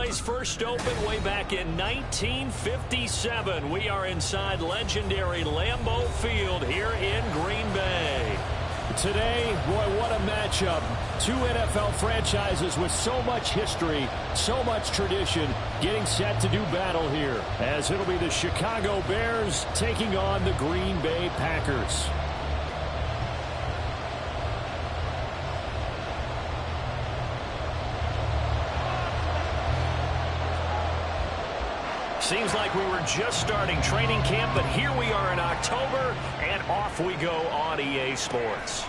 place first opened way back in 1957. We are inside legendary Lambeau Field here in Green Bay. Today, boy, what a matchup. Two NFL franchises with so much history, so much tradition, getting set to do battle here, as it'll be the Chicago Bears taking on the Green Bay Packers. Seems like we were just starting training camp, but here we are in October, and off we go on EA Sports.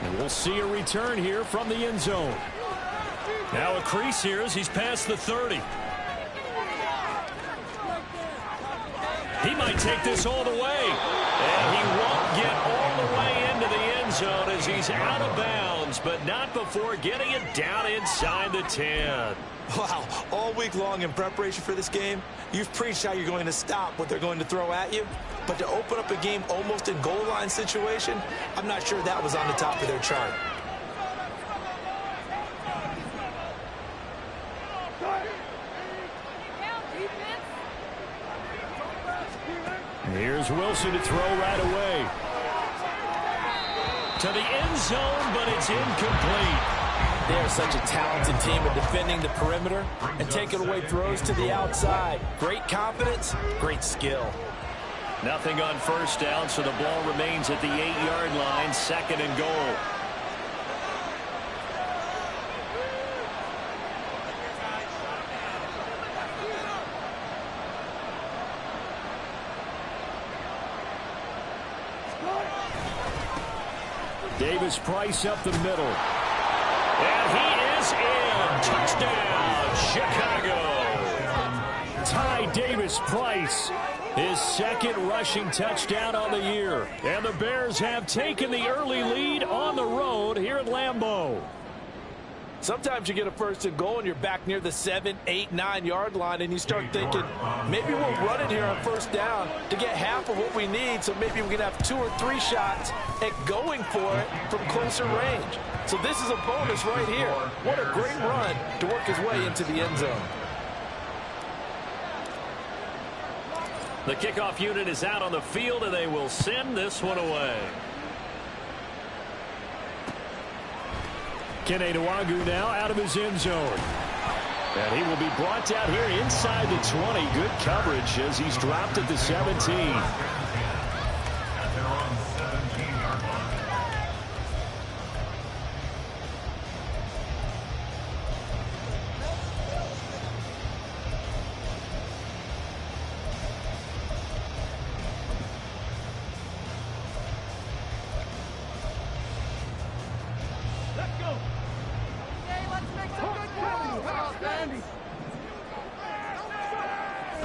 And we'll see a return here from the end zone. Now a crease here as he's past the 30. He might take this all the way. And he won't get all the way into the end zone as he's out of bounds, but not before getting it down inside the 10. Wow, all week long in preparation for this game, you've preached how you're going to stop what they're going to throw at you. But to open up a game almost in goal line situation, I'm not sure that was on the top of their chart. Here's Wilson to throw right away. To the end zone, but it's incomplete. They're such a talented team at defending the perimeter and taking away throws to the outside. Great confidence, great skill. Nothing on first down, so the ball remains at the 8-yard line, second and goal. Davis Price up the middle. And he is in. Touchdown, Chicago. Ty Davis Price, his second rushing touchdown on the year. And the Bears have taken the early lead on the road here at Lambeau. Sometimes you get a first and goal and you're back near the 7, 8, 9-yard line and you start thinking, maybe we'll run it here on first down to get half of what we need, so maybe we can have 2 or 3 shots at going for it from closer range. So this is a bonus right here. What a great run to work his way into the end zone. The kickoff unit is out on the field, and they will send this one away. Kene Nwangwu now out of his end zone. And he will be brought down here inside the 20. Good coverage as he's dropped at the 17.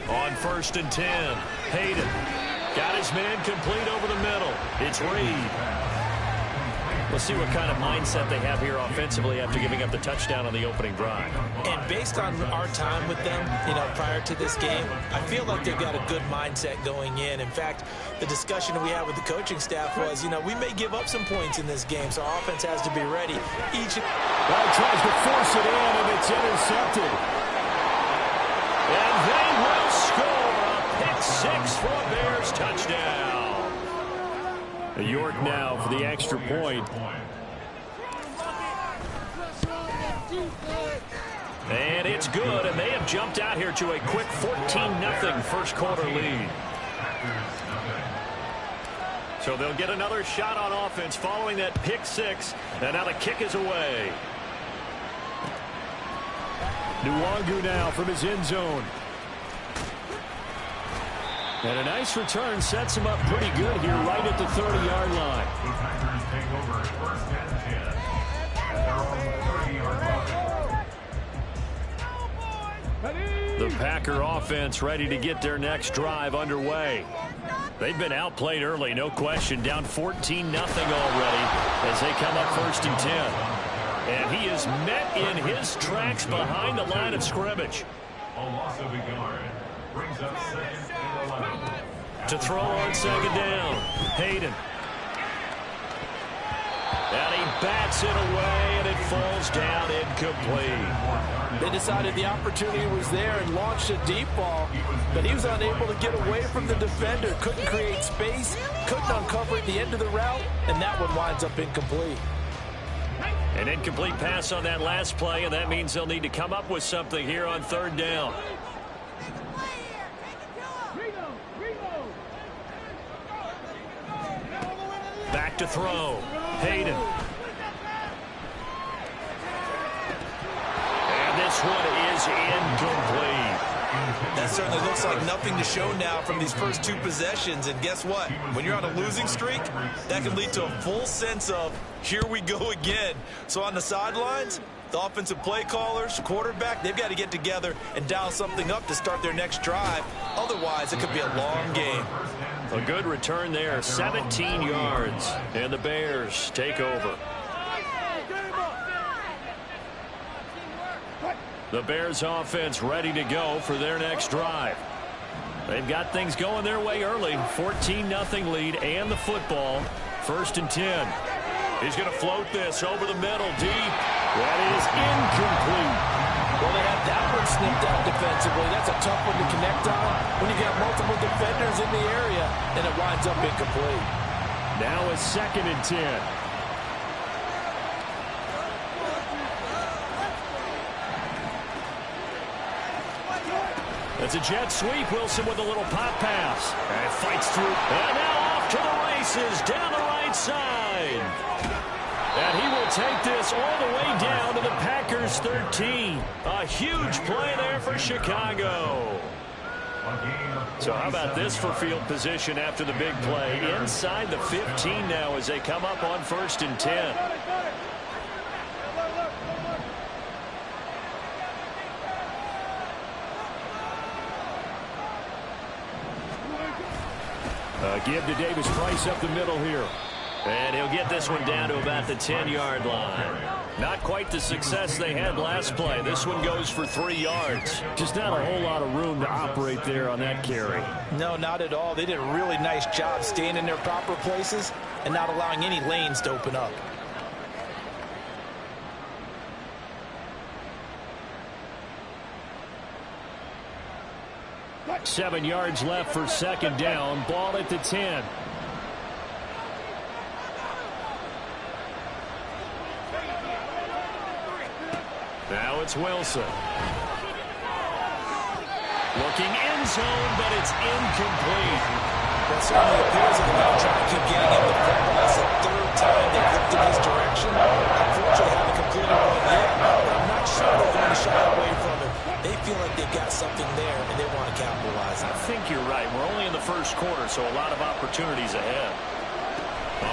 On first and 10, Hayden got his man complete over the middle. It's Reed. We'll see what kind of mindset they have here offensively after giving up the touchdown on the opening drive. And based on our time with them, prior to this game, I feel like they've got a good mindset going in. In fact, the discussion that we had with the coaching staff was, we may give up some points in this game, so our offense has to be ready. Well, tries to force it in, and it's intercepted. And they will score a pick-6 for a Bears touchdown. York now for the extra point. And it's good, and they have jumped out here to a quick 14-0 first quarter lead. So they'll get another shot on offense following that pick-6, and now the kick is away. Nwangwu now from his end zone. And a nice return sets him up pretty good here right at the 30-yard line. The Packer offense ready to get their next drive underway. They've been outplayed early, no question, down 14-0 already as they come up first and 10. And he is met in his tracks behind the line of scrimmage. To throw on second down, Hayden. And he bats it away, and it falls down incomplete. They decided the opportunity was there and launched a deep ball, but he was unable to get away from the defender. Couldn't create space, couldn't uncover at the end of the route, and that one winds up incomplete. An incomplete pass on that last play, and that means they'll need to come up with something here on third down. Back to throw. Hayden. And this one is incomplete. That certainly looks like nothing to show now from these first two possessions. And guess what? When you're on a losing streak, that can lead to a full sense of, here we go again. So on the sidelines, the offensive play callers, quarterback, they've got to get together and dial something up to start their next drive. Otherwise, it could be a long game. A good return there, 17 yards, and the Bears take over. The Bears offense ready to go for their next drive. They've got things going their way early, 14-0 lead and the football, 1st and 10. He's going to float this over the middle, deep. That is incomplete. Well, they had that one snipped out defensively. That's a tough one to connect on when you got multiple defenders in the area, and it winds up incomplete. Now a 2nd and 10. That's a jet sweep. Wilson with a little pop pass. And fights through. And now off to the races down the right side. And he will take this all the way down to the Packers 13. A huge play there for Chicago. So how about this for field position after the big play? Inside the 15 now as they come up on 1st and 10. Give to Davis Price up the middle here. And he'll get this one down to about the 10-yard line. Not quite the success they had last play. This one goes for 3 yards. Just not a whole lot of room to operate there on that carry. No, not at all. They did a really nice job staying in their proper places and not allowing any lanes to open up. Seven yards left for 2nd down. Ball at the 10. Now it's Wilson. Looking end zone, but it's incomplete. That certainly appears that they're now trying to keep getting him the football. That's the 3rd time they've looked in his direction. Unfortunately, haven't completed one yet, but I'm not sure they're going to shy away from it. They feel like they've got something there, and they want to capitalize on it. I think you're right. We're only in the 1st quarter, so a lot of opportunities ahead.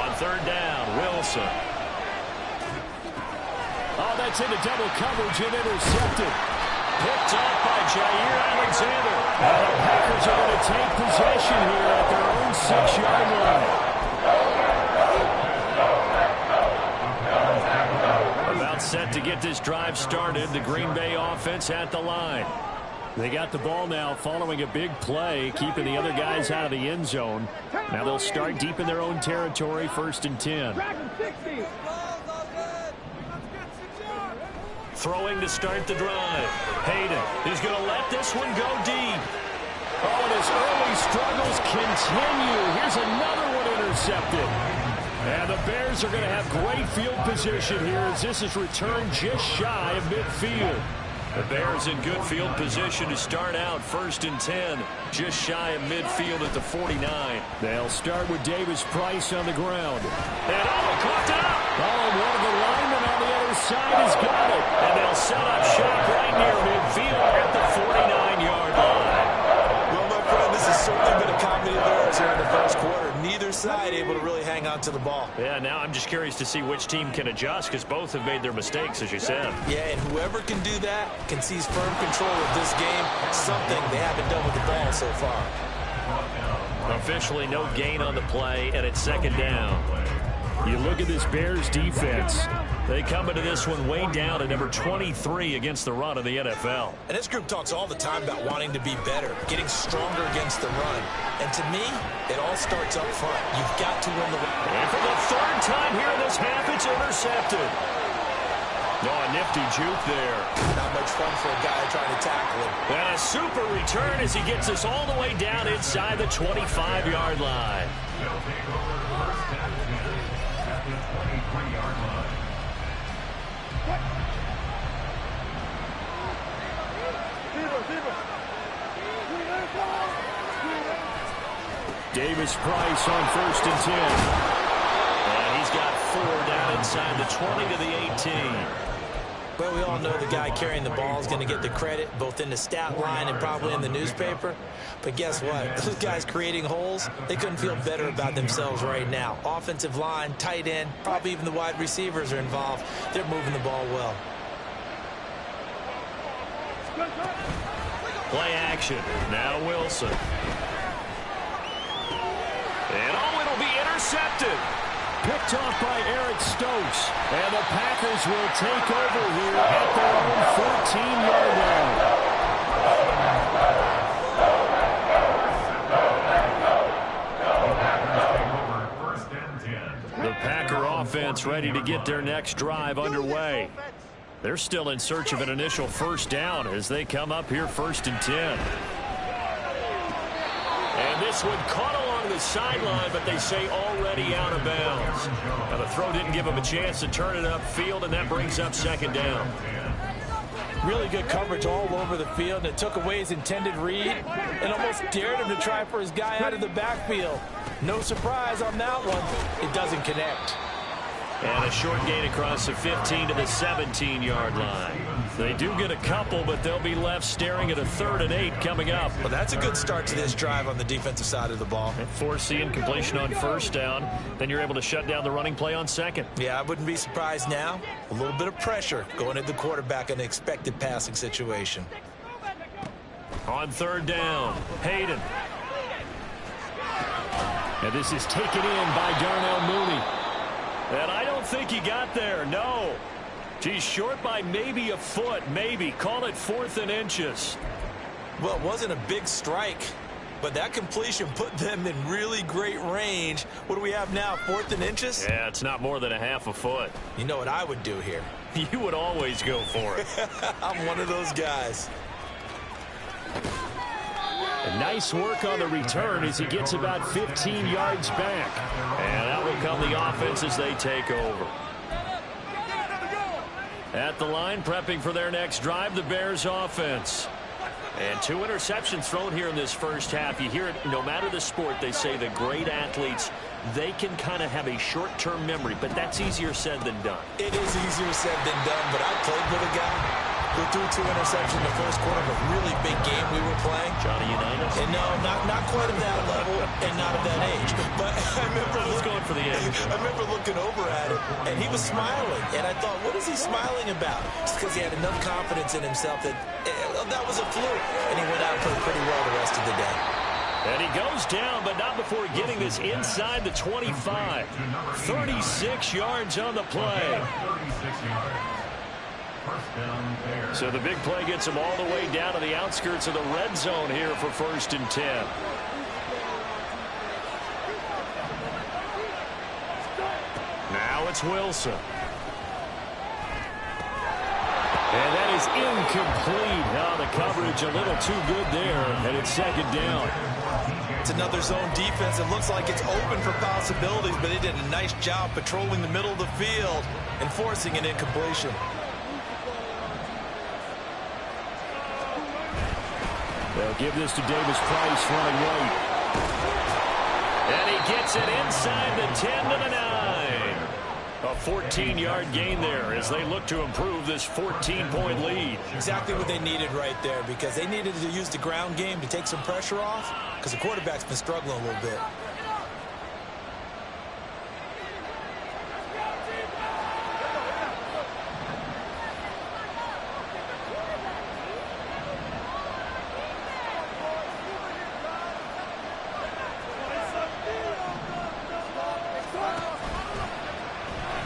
On 3rd down, Wilson. Oh, that's into double coverage and intercepted. Picked off by Jair Alexander. And the Packers are going to take possession here at their own 6-yard line. About set to get this drive started. The Green Bay offense at the line. They got the ball now following a big play, keeping the other guys out of the end zone. Now they'll start deep in their own territory, 1st and 10. Throwing to start the drive. Hayden, he's going to let this one go deep. Oh, and his early struggles continue. Here's another one intercepted. And the Bears are going to have great field position here as this is returned just shy of midfield. The Bears in good field position to start out 1st and 10, just shy of midfield at the 49. They'll start with Davis Price on the ground. And caught it up. Oh, and one of the linemen on the other side has got it. And they'll set up shop right near midfield at the 49-yard line. Well, my friend, this has certainly been a comedy of errors here in the 1st quarter. Neither side able to really hang on to the ball. Yeah, now I'm just curious to see which team can adjust because both have made their mistakes, as you said. Yeah, and whoever can do that can seize firm control of this game, something they haven't done with the ball so far. Officially no gain on the play, and it's 2nd down. You look at this Bears defense. They come into this one way down at number 23 against the run of the NFL. And this group talks all the time about wanting to be better, getting stronger against the run. And to me, it all starts up front. You've got to win the run. And for the 3rd time here in this half, it's intercepted. Oh, a nifty juke there. Not much fun for a guy trying to tackle him. And a super return as he gets us all the way down inside the 25-yard line. Davis Price on 1st and 10. And he's got 4 down inside the 20 to the 18. Well, we all know the guy carrying the ball is going to get the credit, both in the stat line and probably in the newspaper. But guess what? Those guys creating holes, they couldn't feel better about themselves right now. Offensive line, tight end, probably even the wide receivers are involved. They're moving the ball well. Play action. Now Wilson. And oh, it'll be intercepted. Picked off by Eric Stokes. And the Packers will take over here at their own 14-yard line. The Packer offense ready to get their next drive underway. They're still in search of an initial first down as they come up here 1st and 10. And this one caught along the sideline, but they say already out of bounds. Now the throw didn't give him a chance to turn it upfield, and that brings up 2nd down. Really good coverage all over the field, and it took away his intended read and almost dared him to try for his guy out of the backfield. No surprise on that one. It doesn't connect. And a short gain across the 15 to the 17-yard line. They do get a couple, but they'll be left staring at a 3rd and 8 coming up. Well, that's a good start to this drive on the defensive side of the ball. And forcing completion on 1st down. Then you're able to shut down the running play on 2nd. Yeah, I wouldn't be surprised now. A little bit of pressure going at the quarterback in an expected passing situation. On 3rd down, Hayden. And this is taken in by Darnell Mooney. And I don't think he got there, no. He's short by maybe a foot, maybe. Call it 4th and inches. Well, it wasn't a big strike, but that completion put them in really great range. What do we have now, 4th and inches? Yeah, it's not more than a half a foot. You know what I would do here? You would always go for it. I'm one of those guys. A nice work on the return as he gets about 15 yards back. And out will come the offense as they take over. At the line, prepping for their next drive, the Bears offense. And 2 interceptions thrown here in this first half. You hear it, no matter the sport, they say the great athletes, they can kind of have a short-term memory, but that's easier said than done. It is easier said than done, but I played with a guy who threw 2 interceptions in the first quarter of a really big game we were playing. Johnny Unitas? And no, not quite at that level and not at that age. But I remember going for the age. I remember looking over at him, and he was smiling. And I thought, what is he smiling about? Just because he had enough confidence in himself that that was a fluke. And he went out and played pretty well the rest of the day. And he goes down, but not before getting this inside the 25. 36 yards on the play. So the big play gets him all the way down to the outskirts of the red zone here for 1st and 10. Now it's Wilson. And that is incomplete. Now the coverage a little too good there, and it's 2nd down. It's another zone defense. It looks like it's open for possibilities, but they did a nice job patrolling the middle of the field and forcing an incompletion. They'll give this to Davis Price running right. And he gets it inside the 10 to the 9. A 14-yard gain there as they look to improve this 14-point lead. Exactly what they needed right there, because they needed to use the ground game to take some pressure off, because the quarterback's been struggling a little bit.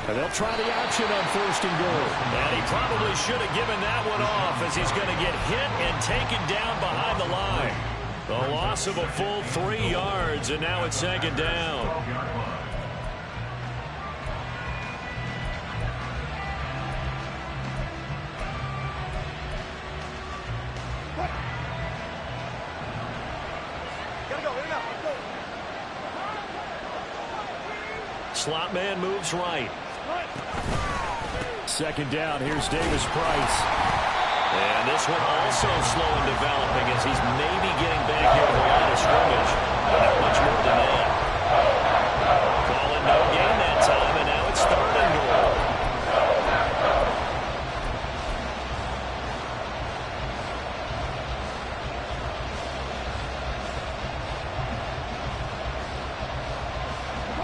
And they'll try the option on 1st and goal. And he probably should have given that one off as he's going to get hit and taken down behind the line. The loss of a full 3 yards, and now it's 2nd down. Slot man moves right. Second down, here's Davis Price. And this one also slow in developing as he's maybe getting back here to the line of scrimmage. But not much more than that. Calling no gain that time, and now it's 3rd and goal.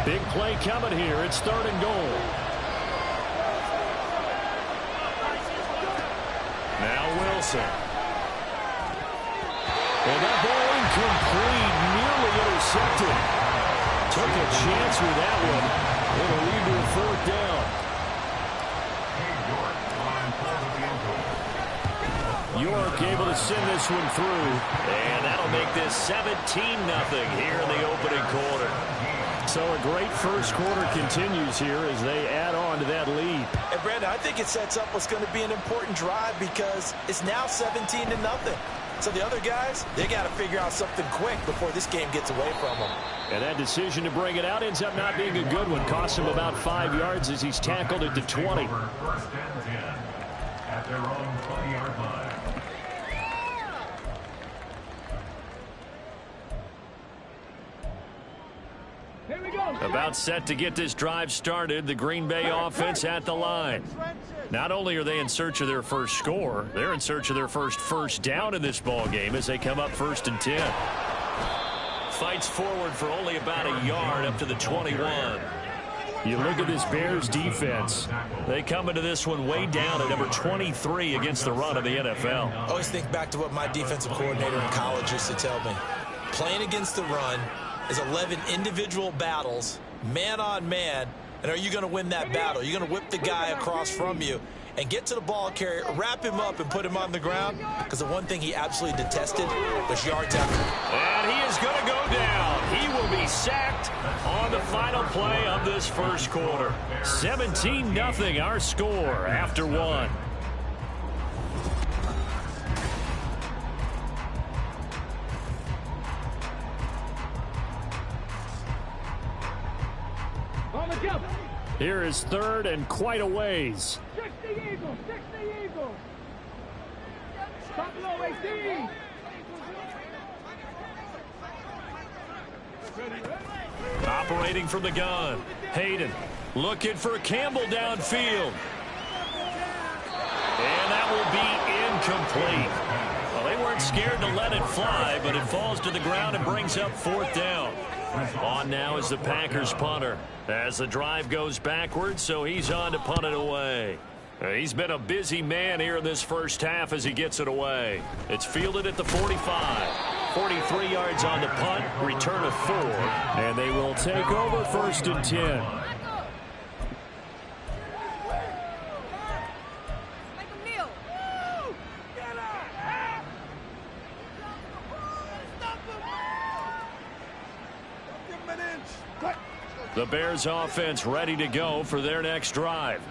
Big play coming here. It's 3rd and goal. Now Wilson. And that ball incomplete, nearly intercepted. Took a chance with that one. It'll lead to a 4th down. York able to send this one through. And that'll make this 17-0 here in the opening quarter. So a great first quarter continues here as they add on to that lead. And Brandon, I think it sets up what's going to be an important drive because it's now 17-0. So the other guys, they got to figure out something quick before this game gets away from them. And that decision to bring it out ends up not being a good one. Costs him about 5 yards as he's tackled at the 20. First and 10 at their own 20-yard line. About set to get this drive started. The Green Bay offense at the line. Not only are they in search of their first score, they're in search of their first down in this ball game as they come up 1st and 10. Fights forward for only about a yard up to the 21. You look at this Bears defense. They come into this one way down at number 23 against the run of the NFL. I always think back to what my defensive coordinator in college used to tell me. Playing against the run is 11 individual battles, man on man, and are you going to win that battle? You're going to whip the guy across from you and get to the ball carrier, wrap him up, and put him on the ground, because the one thing he absolutely detested was yards after. And he is going to go down. He will be sacked on the final play of this first quarter. 17-0 our score after 1. Here is 3rd and quite a ways. 60 Eagles, 60 Eagles. Top low, 18. Operating from the gun. Hayden looking for Campbell downfield. And that will be incomplete. Well, they weren't scared to let it fly, but it falls to the ground and brings up 4th down. On now is the Packers punter as the drive goes backwards, so he's on to punt it away. He's been a busy man here in this first half as he gets it away. It's fielded at the 45. 43 yards on the punt, return of 4. And they will take over 1st and 10. The Bears offense ready to go for their next drive.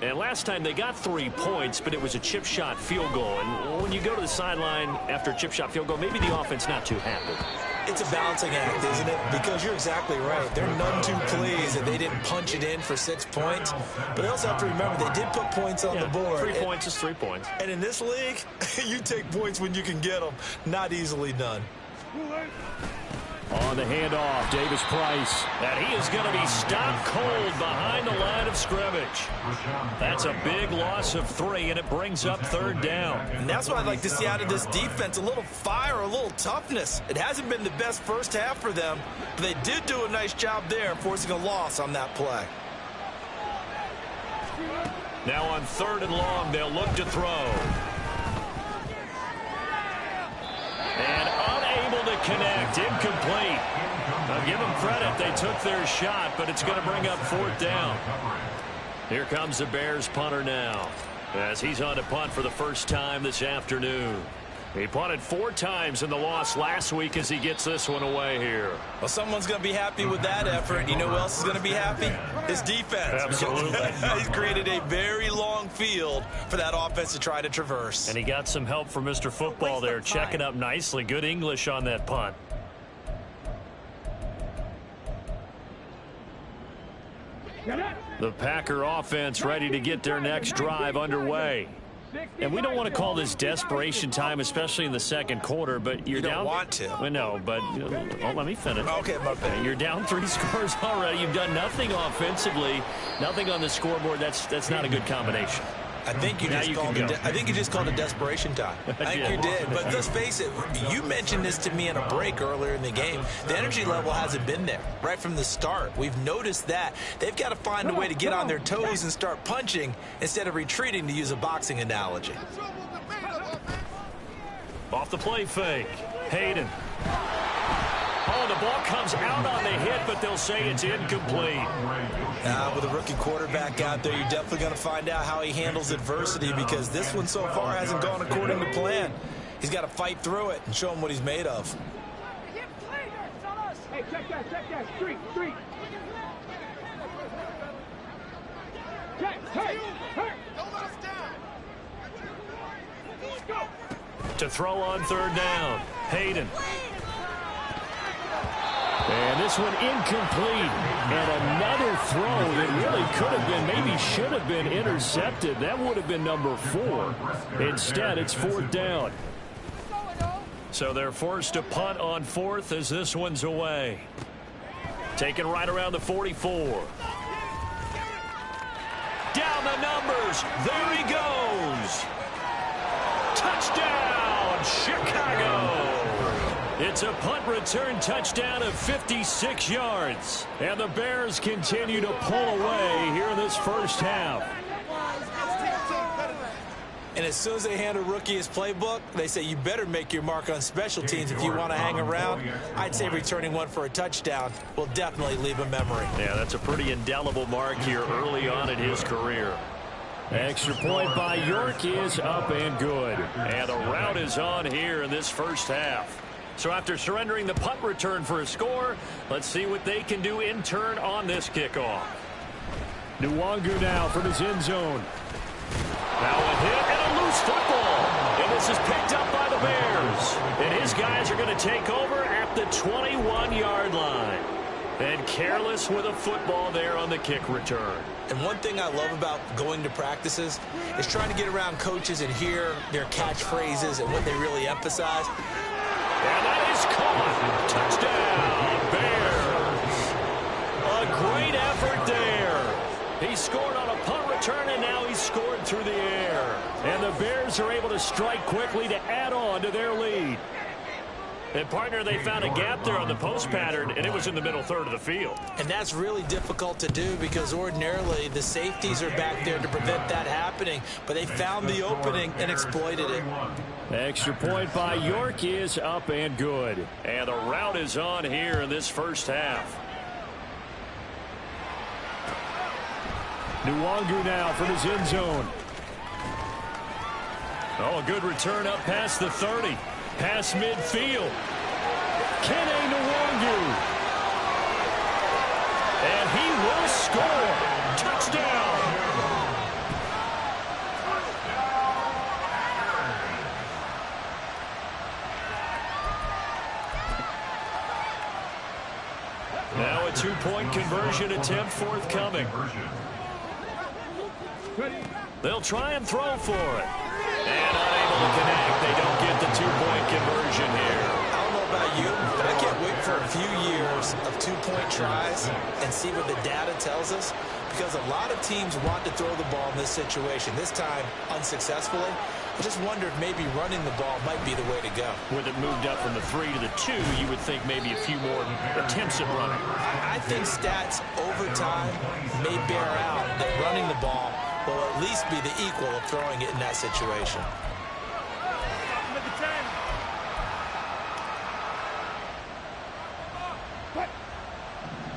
And last time they got 3 points, but it was a chip shot field goal. And when you go to the sideline after a chip shot field goal, maybe the offense not too happy. It's a balancing act, isn't it? Because you're exactly right. They're none too pleased that they didn't punch it in for 6 points. But they also have to remember they did put points on the board. 3 points is 3 points. And in this league, you take points when you can get them. Not easily done. On the handoff, Davis Price. And he is going to be stopped cold behind the line of scrimmage. That's a big loss of 3, and it brings up 3rd down. And that's what I'd like to see out of this defense, a little fire, a little toughness. It hasn't been the best first half for them, but they did do a nice job there, forcing a loss on that play. Now on 3rd and long, they'll look to throw. And unable to connect, incomplete. I'll give them credit, they took their shot, but it's going to bring up 4th down. Here comes the Bears punter now, as he's on to punt for the first time this afternoon. He punted 4 times in the loss last week as he gets this one away here. Well, someone's going to be happy with that effort. You know who else is going to be happy? His defense. Absolutely. He's created a very long field for that offense to try to traverse. And he got some help from Mr. Football there, checking up nicely. Good English on that punt. The Packer offense ready to get their next drive underway. And we don't want to call this desperation time, especially in the second quarter, but you're you don't down. Want to. Well, no, but let me finish. Okay, my bad. You're down 3 scores already. You've done nothing offensively, nothing on the scoreboard. That's not a good combination. I think you just called it desperation time. I think you did. But let's face it, you mentioned this to me in a break earlier in the game. The energy level hasn't been there right from the start. We've noticed that. They've got to find a way to get on their toes and start punching instead of retreating, to use a boxing analogy. Off the play fake. Hayden. Oh, the ball comes out on the hit, but they'll say it's incomplete. With a rookie quarterback out there, you're definitely going to find out how he handles adversity, because this one so far hasn't gone according to plan. He's got to fight through it and show him what he's made of. Hey, check that. Street. Check, hey. Don't let us down. Let's go. To throw on 3rd down. Hayden. And this one incomplete. And another throw that really could have been, maybe should have been intercepted. That would have been number 4. Instead, it's 4th down. So they're forced to punt on 4th as this one's away. Taken right around the 44. Down the numbers. There he goes. Touchdown, Chicago. It's a punt return touchdown of 56 yards. And the Bears continue to pull away here in this first half. And as soon as they hand a rookie his playbook, they say you better make your mark on special teams if you want to hang around. I'd say returning one for a touchdown will definitely leave a memory. Yeah, that's a pretty indelible mark here early on in his career. Extra point by York is up and good. And the route is on here in this first half. So after surrendering the punt return for a score, let's see what they can do in turn on this kickoff. Nwangu now from his end zone. Now a hit and a loose football. And this is picked up by the Bears. And his guys are going to take over at the 21-yard line. And careless with a football there on the kick return. And one thing I love about going to practices is trying to get around coaches and hear their catchphrases and what they really emphasize. And that is caught. Touchdown, Bears. A great effort there. He scored on a punt return, and now he's scored through the air. And the Bears are able to strike quickly to add on to their lead. And, partner, they found a gap there on the post pattern, and it was in the middle third of the field. And that's really difficult to do because ordinarily the safeties are back there to prevent that happening. But they found the opening and exploited it. Extra point by York is up and good. And the route is on here in this first half. Nwangu now from his end zone. Oh, a good return up past the 30. Past midfield. Kene Nwangu. And he will score. Touchdown. Now a 2-point conversion attempt forthcoming. They'll try and throw for it. And unable to connect. They don't get the 2-point conversion here. I don't know about you, but I can't wait for a few years of 2-point tries and see what the data tells us, because a lot of teams want to throw the ball in this situation. This time, unsuccessfully. I just wonder if maybe running the ball might be the way to go. With it moved up from the 3 to the 2, you would think maybe a few more attempts at running. I think stats over time may bear out that running the ball will at least be the equal of throwing it in that situation.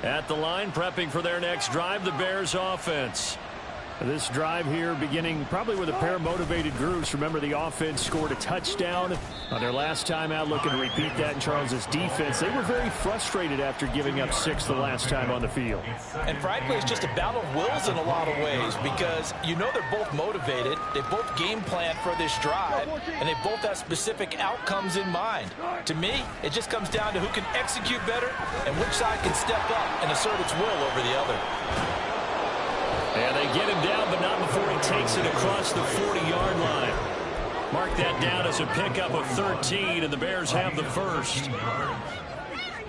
At the line, prepping for their next drive, the Bears offense. This drive here beginning probably with a pair of motivated groups. Remember, the offense scored a touchdown on their last time out, looking to repeat that in Charles's defense. They were very frustrated after giving up 6 the last time on the field. And frankly, it's just a battle of wills in a lot of ways, because you know they're both motivated. They both game plan for this drive, and they both have specific outcomes in mind. To me, it just comes down to who can execute better and which side can step up and assert its will over the other. And they get him down, but not before he takes it across the 40-yard line. Mark that down as a pickup of 13, and the Bears have the first.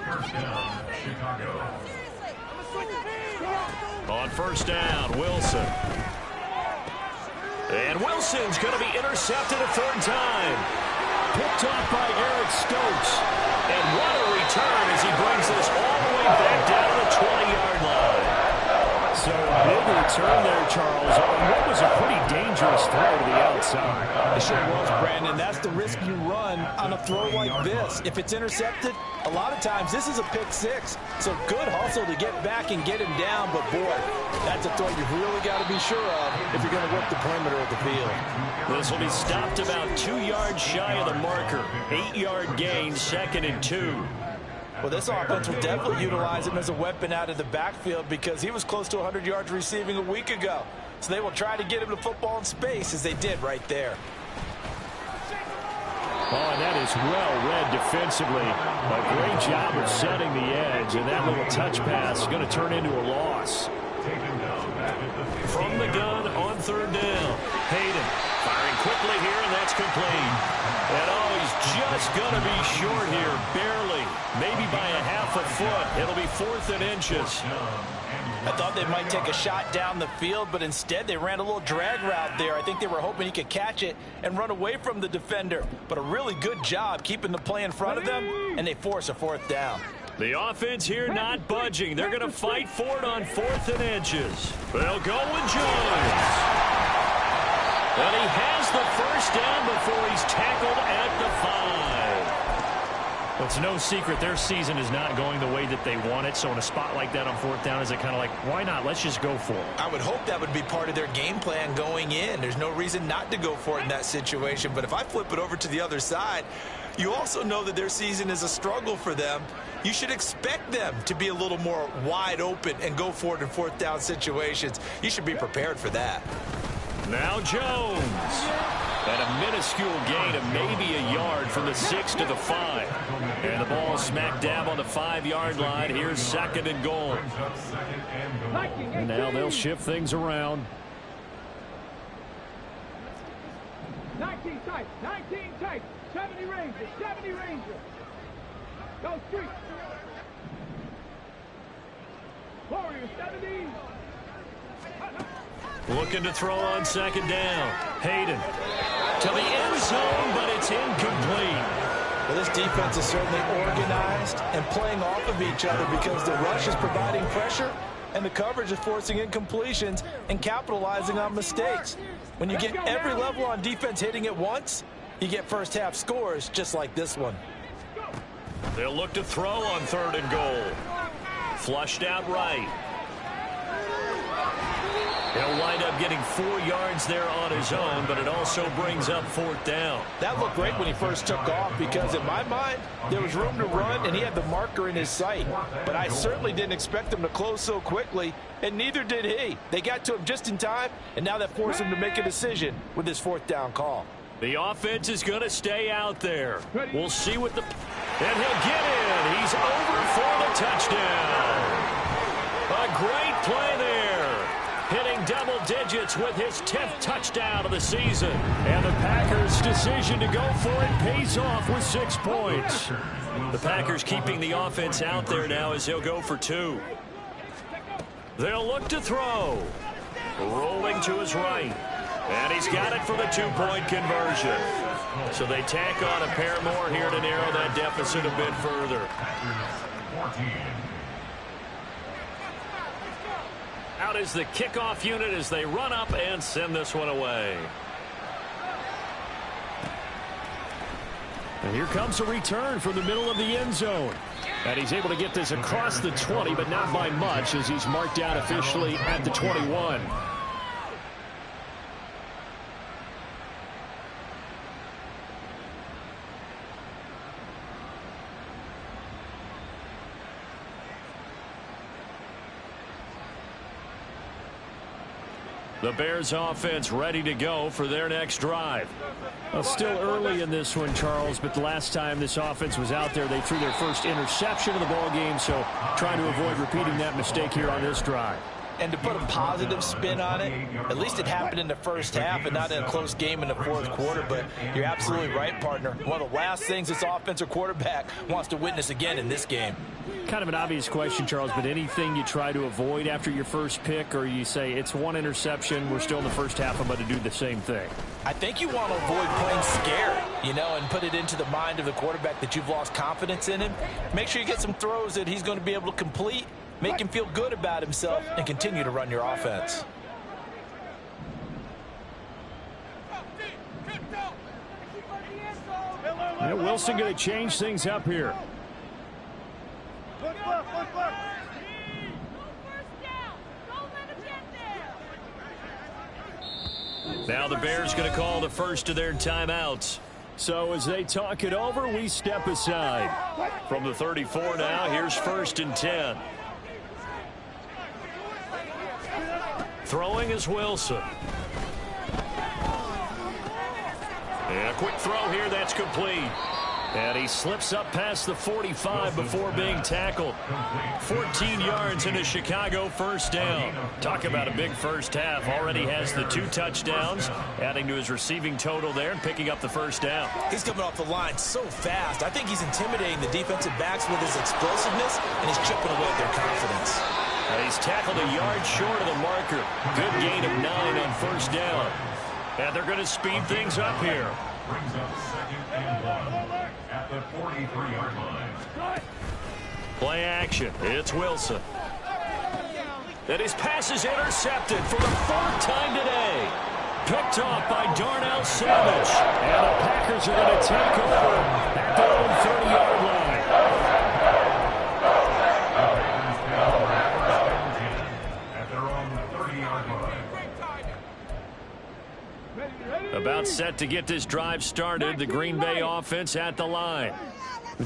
First down, Chicago. On first down, Wilson. And Wilson's going to be intercepted a third time. Picked off by Eric Stokes. And what a return as he brings this all the way back down to the 20-yard line. So big return there, Charles, on what was a pretty dangerous throw to the outside. It sure was, Brandon. That's the risk you run on a throw like this. If it's intercepted, a lot of times this is a pick six. So good hustle to get back and get him down. But, boy, that's a throw you've really got to be sure of if you're going to work the perimeter of the field. This will be stopped about 2 yards shy of the marker. 8-yard gain, 2nd and 2. Well, this offense will definitely utilize him as a weapon out of the backfield because he was close to 100 yards receiving a week ago. So they will try to get him to football in space as they did right there. Oh, and that is well read defensively. A great job of setting the edge, and that little touch pass is going to turn into a loss. From the gun on third down, Hayden firing quickly here, and that's complete. And oh, he's just going to be short here, barely, maybe by a half a foot. It'll be 4th and inches. I thought they might take a shot down the field, but instead they ran a little drag route there. I think they were hoping he could catch it and run away from the defender. But a really good job keeping the play in front of them, and they force a 4th down. The offense here not budging. They're going to fight for it on 4th and inches. They'll go with Jones. And he has the first down before he's tackled at the 5. Well, it's no secret their season is not going the way that they want it. So in a spot like that on 4th down, is it kind of like, why not? Let's just go for it. I would hope that would be part of their game plan going in. There's no reason not to go for it in that situation. But if I flip it over to the other side, you also know that their season is a struggle for them. You should expect them to be a little more wide open and go for it in 4th down situations. You should be prepared for that. Now Jones. And a minuscule gain of maybe a yard from the 6 to the 5. And the ball smack dab on the 5-yard line. Here's 2nd and goal. And now they'll shift things around. 19 tight, 19 tight, 70 Rangers, 70 Rangers. Go street. Warriors, 70. Looking to throw on 2nd down. Hayden to the end zone, but it's incomplete. Well, this defense is certainly organized and playing off of each other because the rush is providing pressure and the coverage is forcing incompletions and capitalizing on mistakes. When you get every level on defense hitting at once, you get first half scores just like this one. They'll look to throw on 3rd and goal. Flushed out right. He'll wind up getting 4 yards there on his own, but it also brings up 4th down. That looked great when he first took off because in my mind, there was room to run and he had the marker in his sight. But I certainly didn't expect him to close so quickly, and neither did he. They got to him just in time, and now that forced him to make a decision with his 4th down call. The offense is going to stay out there. We'll see what the... And he'll get in. He's over for the touchdown. A great play there. Hitting double digits with his 10th touchdown of the season. And the Packers' decision to go for it pays off with 6 points. The Packers keeping the offense out there now as he'll go for 2. They'll look to throw. Rolling to his right. And he's got it for the 2-point conversion. So they tack on a pair more here to narrow that deficit a bit further. Out is the kickoff unit as they run up and send this one away. And here comes a return from the middle of the end zone. And he's able to get this across the 20, but not by much as he's marked down officially at the 21. The Bears offense ready to go for their next drive. Well, still early in this one, Charles, but the last time this offense was out there, they threw their first interception of the ball game, so trying to avoid repeating that mistake here on this drive. And to put a positive spin on it, at least it happened in the first half and not in a close game in the fourth quarter. But you're absolutely right, partner. One of the last things this offensive quarterback wants to witness again in this game. Kind of an obvious question, Charles, but anything you try to avoid after your first pick, or you say it's one interception, we're still in the first half, I'm going to do the same thing? I think you want to avoid playing scared, and put it into the mind of the quarterback that you've lost confidence in him. Make sure you get some throws that he's going to be able to complete, make him feel good about himself, and continue to run your offense. Wilson going to change things up here. Now the Bears going to call the first of their timeouts. So as they talk it over, we step aside. From the 34 now, here's 1st and 10. Throwing is Wilson. And a quick throw here, that's complete. And he slips up past the 45 before being tackled. 14 yards in a Chicago first down. Talk about a big first half. Already has the 2 touchdowns, adding to his receiving total there and picking up the first down. He's coming off the line so fast. I think he's intimidating the defensive backs with his explosiveness, and he's chipping away at their confidence. And he's tackled a yard short of the marker. Good gain of 9 on first down. And they're going to speed things up here. Brings up 2nd and 1 at the 43-yard line. Play action. It's Wilson. And his pass is intercepted for the 3rd time today. Picked off by Darnell Savage. And the Packers are going to take over at their own 30-yard line. At their own 30-yard line. About set to get this drive started. The Green Bay offense at the line.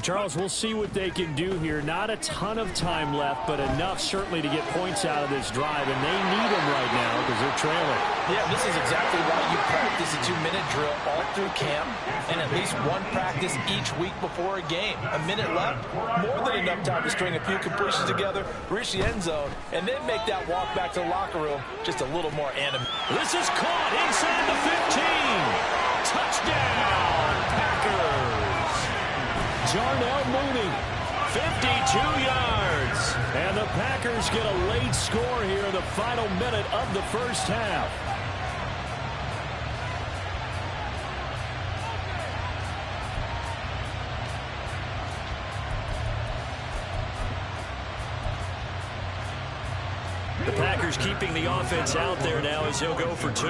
Charles, we'll see what they can do here. Not a ton of time left, but enough certainly to get points out of this drive, and they need them right now because they're trailing. Yeah, this is exactly why you practice a 2-minute drill all through camp and at least one practice each week before a game. A minute left, more than enough time to string a few completions together, reach the end zone, and then make that walk back to the locker room just a little more animated. This is caught inside the 15. Touchdown, Packers. Darnell Mooney, 52 yards. and the Packers get a late score here in the final minute of the first half. The Packers keeping the offense out there now as he'll go for 2.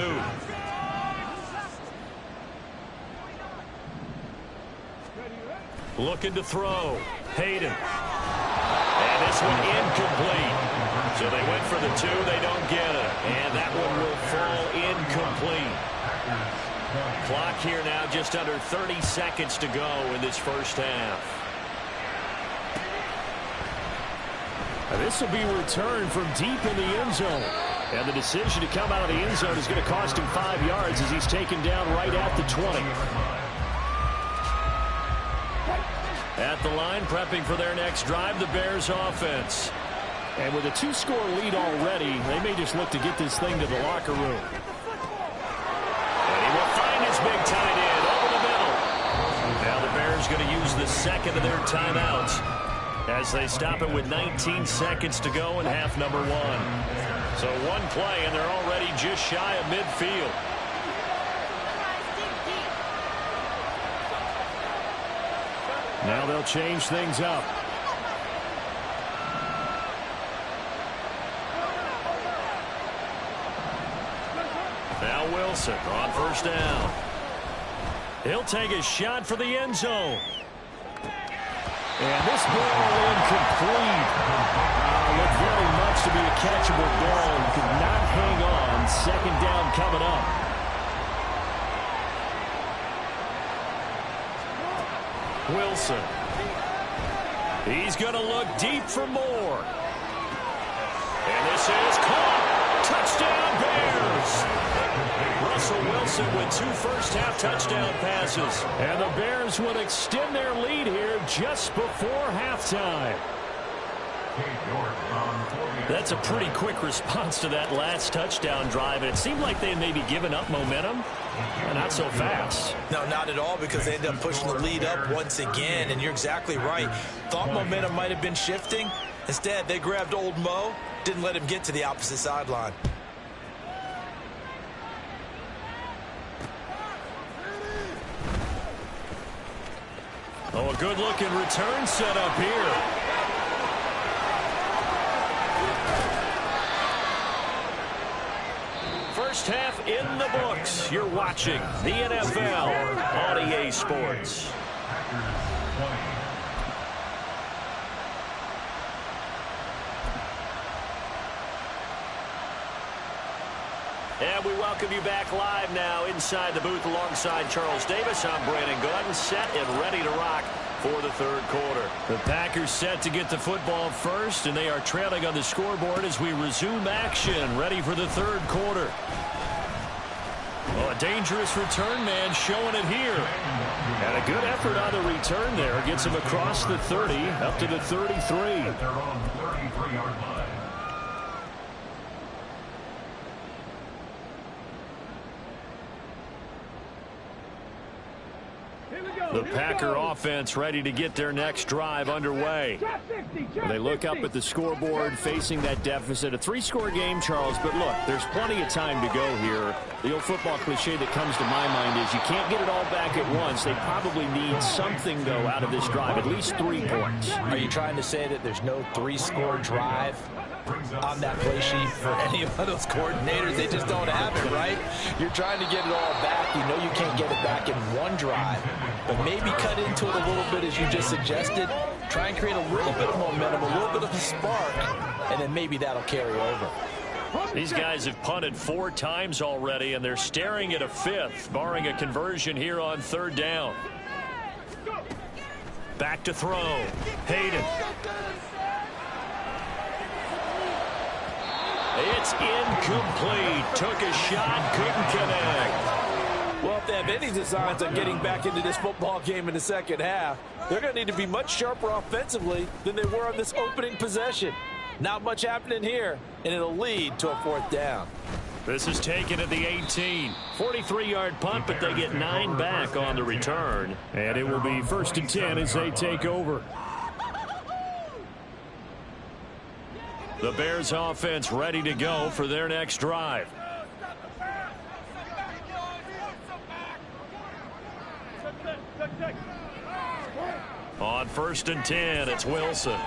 Looking to throw. Hayden. And this one incomplete. So they went for the 2. They don't get it. And that one will fall incomplete. Clock here now just under 30 seconds to go in this first half. This will be returned from deep in the end zone. And the decision to come out of the end zone is going to cost him 5 yards as he's taken down right at the 20. At the line, prepping for their next drive, the Bears offense. And with a 2-score lead already, they may just look to get this thing to the locker room. And he will find his big tight end over the middle. Now the Bears going to use the second of their timeouts as they stop it with 19 seconds to go in half number 1. So one play, and they're already just shy of midfield. Now they'll change things up. Now Wilson on first down. He'll take a shot for the end zone. And this ball incomplete. Looked very much to be a catchable ball and could not hang on. Second down coming up. Wilson. He's going to look deep for more. And this is caught. Touchdown Bears. Russell Wilson with 2 first-half touchdown passes. And the Bears would extend their lead here just before halftime. That's a pretty quick response to that last touchdown drive. And it seemed like they had maybe given up momentum. Not so fast. No, not at all, because they ended up pushing the lead up once again. And you're exactly right. Thought momentum might have been shifting. Instead, they grabbed old Mo, didn't let him get to the opposite sideline. Oh, a good-looking return set up here. First half in the books. You're watching the NFL on EA Sports. And we welcome you back live now inside the booth alongside Charles Davis. I'm Brandon Gordon, set and ready to rock for the third quarter. The Packers set to get the football first, and they are trailing on the scoreboard as we resume action, ready for the third quarter. Oh, a dangerous return man showing it here. And a good effort on the return there. Gets him across the 30, up to the 33. They're on 33-yard line. The Packer offense ready to get their next drive underway. They look up at the scoreboard facing that deficit. A three-score game, Charles, but look, there's plenty of time to go here. The old football cliche that comes to my mind is you can't get it all back at once. They probably need something, though, out of this drive, at least 3 points. Are you trying to say that there's no three-score drive on that play sheet for any of those coordinators? They just don't have it, right? You're trying to get it all back. You know you can't get it back in one drive, but maybe cut into it a little bit as you just suggested. Try and create a little bit of momentum, a little bit of a spark, and then maybe that'll carry over. These guys have punted 4 times already, and they're staring at a 5th, barring a conversion here on third down. Back to throw. Hayden. It's incomplete. Took a shot, couldn't connect. Well, if they have any designs on getting back into this football game in the second half, they're going to need to be much sharper offensively than they were on this opening possession. Not much happening here, and it'll lead to a 4th down. This is taken at the 18. 43-yard punt, but they get 9 back on the return. And it will be 1st and 10 as they take over. The Bears offense ready to go for their next drive. On 1st and 10, it's Wilson.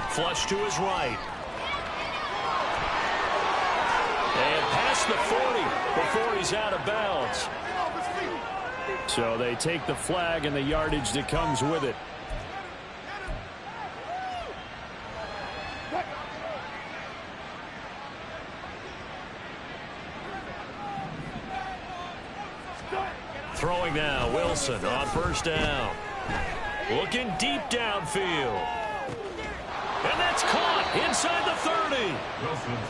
Flush to his right. And past the 40 before he's out of bounds. So they take the flag and the yardage that comes with it. Throwing now, Wilson on 1st down. Looking deep downfield. And that's caught inside the 30.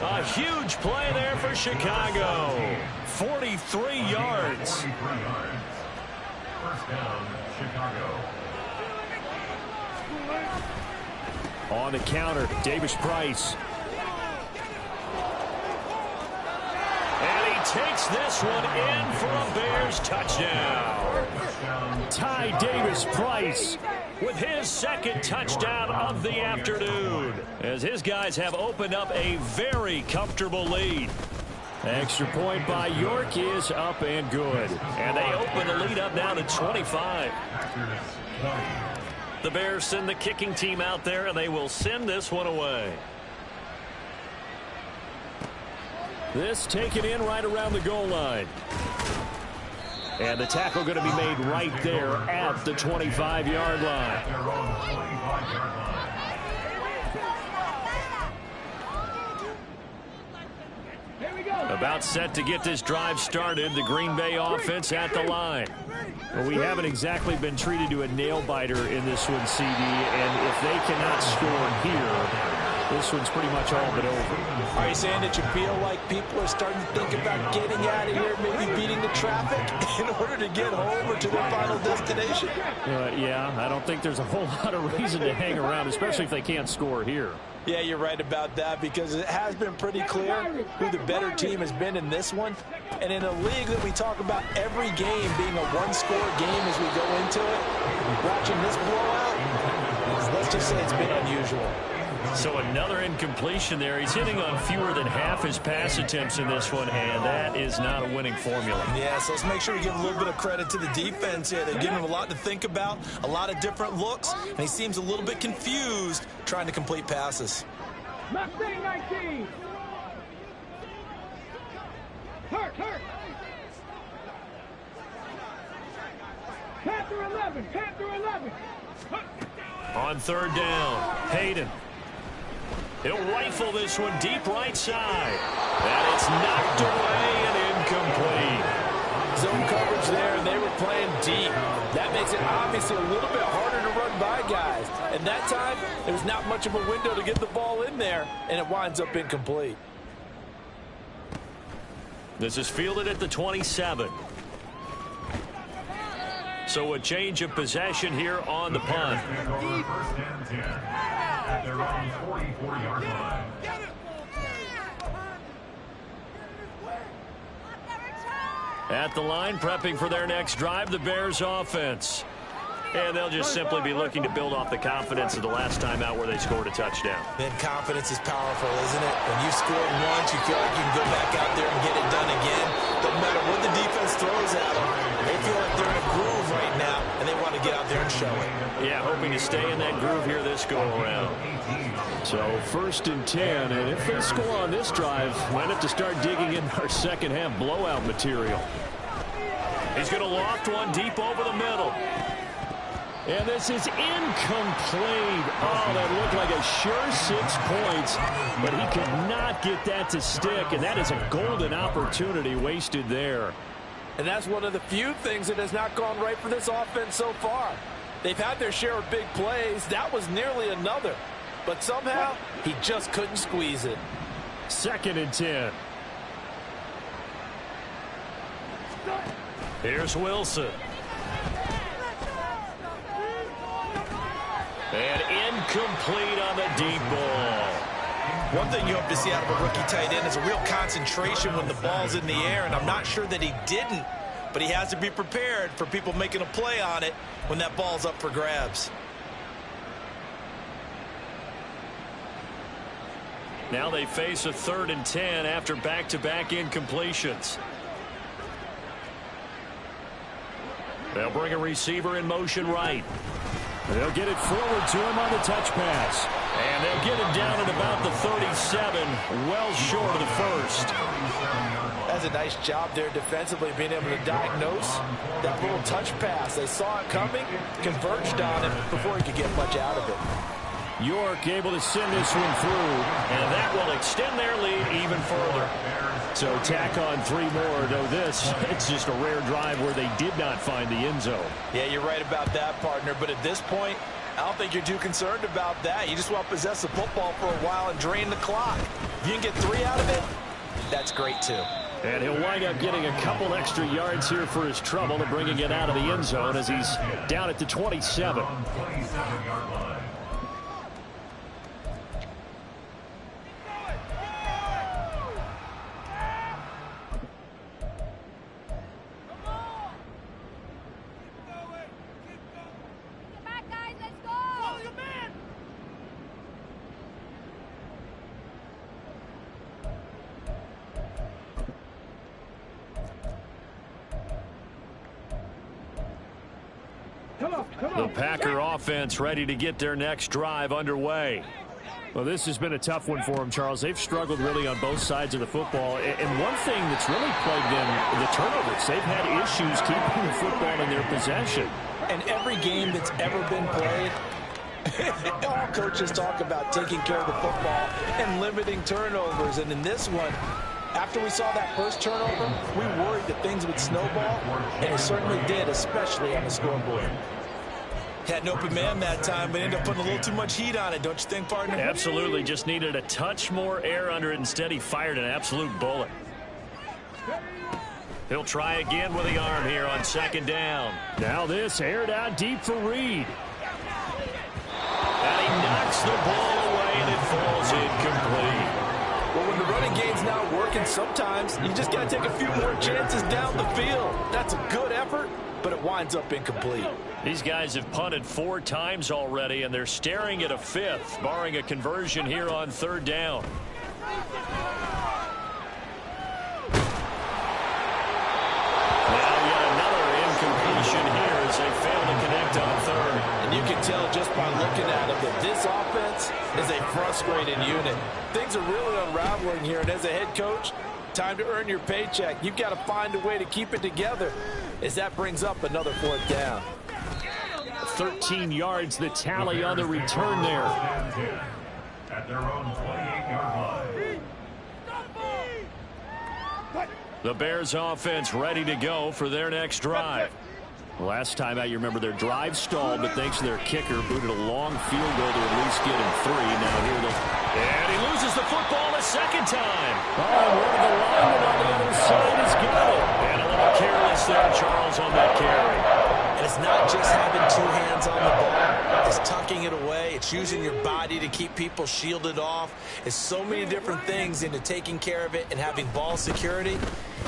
A huge play there for Chicago. 43 yards. 43 yards. First down, Chicago. On the counter, Davis Price. And he takes this one in for a Bears touchdown. Ty Davis Price with his 2nd touchdown of the afternoon, as his guys have opened up a very comfortable lead. Extra point by York is up and good. And they open the lead up now to 25. The Bears send the kicking team out there, and they will send this one away. This taken in right around the goal line. And the tackle going to be made right there at the 25-yard line. About set to get this drive started. The Green Bay offense at the line. Well, we haven't exactly been treated to a nail-biter in this one, CD. And if they cannot score here, this one's pretty much all but over. Are you saying that you feel like people are starting to think about getting out of here, maybe beating the traffic in order to get home or to their final destination? Yeah, I don't think there's a whole lot of reason to hang around, especially if they can't score here. Yeah, you're right about that, because it has been pretty clear who the better team has been in this one. And in a league that we talk about every game being a one-score game as we go into it, watching this blowout, let's just say it's been unusual. So another incompletion there. He's hitting on fewer than half his pass attempts in this one, and that is not a winning formula. Yeah, so let's make sure we give a little bit of credit to the defense here. They're giving him a lot to think about, a lot of different looks, and he seems a little bit confused trying to complete passes. Mustang 19. Hurt. Panther 11. On third down, Hayden. He'll rifle this one deep right side. And it's knocked away and incomplete. Zone coverage there, and they were playing deep. That makes it obviously a little bit harder to run by guys. And that time, there's not much of a window to get the ball in there, and it winds up incomplete. This is fielded at the 27. So a change of possession here on the punt. First and 10 at their own 44-yard line. At the line, prepping for their next drive, the Bears offense. And they'll just simply be looking to build off the confidence of the last time out where they scored a touchdown. Then confidence is powerful, isn't it? When you scored once, you feel like you can go back out there and get it done again. Doesn't matter what the defense throws at them. They feel like they're in a groove right now, and they want to get out there and show it. Yeah, hoping to stay in that groove here this go-around. So first and 10, and if they score on this drive, might have to start digging in our second half blowout material. He's going to loft one deep over the middle. And this is incomplete. Oh, that looked like a sure 6 points, but he could not get that to stick, and that is a golden opportunity wasted there. And that's one of the few things that has not gone right for this offense so far. They've had their share of big plays. That was nearly another. But somehow, he just couldn't squeeze it. Second and 10. Here's Wilson. And incomplete on the deep ball. One thing you hope to see out of a rookie tight end is a real concentration when the ball's in the air, and I'm not sure that he didn't, but he has to be prepared for people making a play on it when that ball's up for grabs. Now they face a third and 10 after back-to-back incompletions. They'll bring a receiver in motion right. They'll get it forward to him on the touch pass. And they'll get him down at about the 37, well short of the first. That's a nice job there defensively, being able to diagnose that little touch pass. They saw it coming, converged on him before he could get much out of it. York able to send this one through. And that will extend their lead even further. So tack on 3 more, though it's just a rare drive where they did not find the end zone. Yeah, you're right about that, partner. But at this point, I don't think you're too concerned about that. You just want to possess the football for a while and drain the clock. If you can get 3 out of it, that's great too. And he'll wind up getting a couple extra yards here for his trouble and bringing it out of the end zone as he's down at the 27. The Packer offense ready to get their next drive underway. Well, this has been a tough one for them, Charles. They've struggled really on both sides of the football. And one thing that's really plagued them, the turnovers. They've had issues keeping the football in their possession. And every game that's ever been played, all coaches talk about taking care of the football and limiting turnovers. And in this one, after we saw that first turnover, we worried that things would snowball, and it certainly did, especially on the scoreboard. Had an open man that time, but ended up putting a little too much heat on it, don't you think, partner? Absolutely. Just needed a touch more air under it. Instead, he fired an absolute bullet. He'll try again with the arm here on second down. Now this aired out deep for Reed. And he knocks the ball away, and it falls incomplete. Well, when the running game's not working, sometimes you just got to take a few more chances down the field. That's a good effort, but it winds up incomplete. These guys have punted 4 times already, and they're staring at a 5th, barring a conversion here on third down. Now yet another incompletion here as they fail to connect on third. And you can tell just by looking at them that this offense is a frustrated unit. Things are really unraveling here, and as a head coach, time to earn your paycheck. You've got to find a way to keep it together as that brings up another 4th down. 13 yards, the tally on the return there. At their own 28-yard line. The Bears offense ready to go for their next drive. Last time out, you remember their drive stalled, but thanks to their kicker, booted a long field goal to at least get him 3. Now here they... And he loses the football a second time. Oh, one of the linemen on the other side has got it. And a little careless there, Charles, on that carry. And it's not just having 2 hands on the ball. It's tucking it away. It's using your body to keep people shielded off. It's so many different things into taking care of it and having ball security.